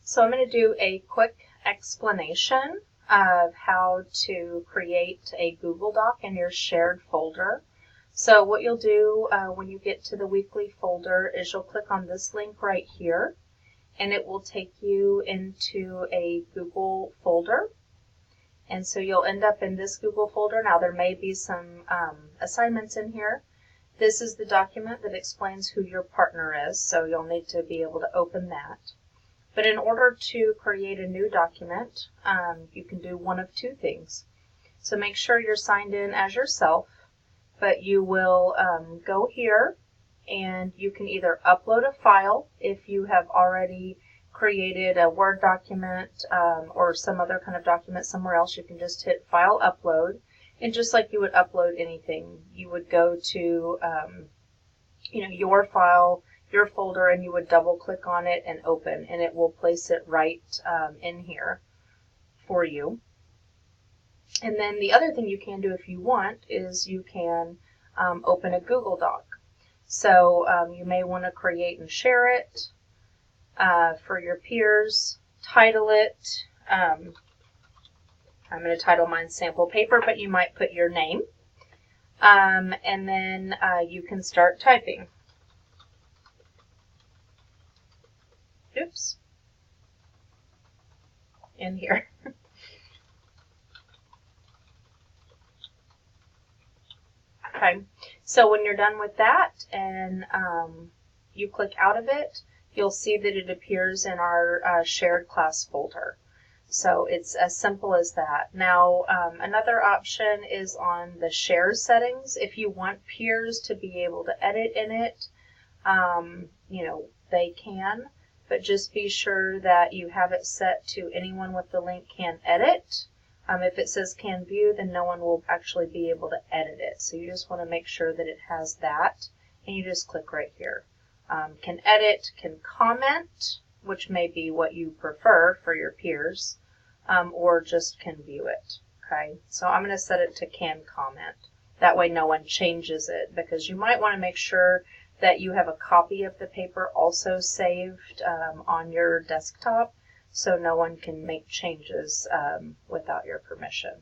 So I'm going to do a quick explanation of how to create a Google Doc in your shared folder. So what you'll do when you get to the weekly folder is you'll click on this link right here, and it will take you into a Google folder. And so you'll end up in this Google folder. Now there may be some assignments in here. This is the document that explains who your partner is, so you'll need to be able to open that. But in order to create a new document, you can do one of two things. So make sure you're signed in as yourself, but you will go here and you can either upload a file if you have already created a Word document or some other kind of document somewhere else. You can just hit File Upload, and just like you would upload anything, you would go to your file, your folder, and you would double click on it and open, and it will place it right in here for you. And then the other thing you can do if you want is you can open a Google Doc. So you may want to create and share it for your peers, title it. I'm going to title mine Sample Paper, but you might put your name. And then you can start typing. Oops. In here. Okay, so when you're done with that and you click out of it, you'll see that it appears in our shared class folder. So it's as simple as that. Now, another option is on the share settings. If you want peers to be able to edit in it, they can, but just be sure that you have it set to anyone with the link can edit. If it says can view, then no one will actually be able to edit it. So you just want to make sure that it has that, and you just click right here. Can edit, can comment, which may be what you prefer for your peers, or just can view it. Okay, so I'm going to set it to can comment. That way no one changes it, because you might want to make sure that you have a copy of the paper also saved on your desktop, so no one can make changes without your permission.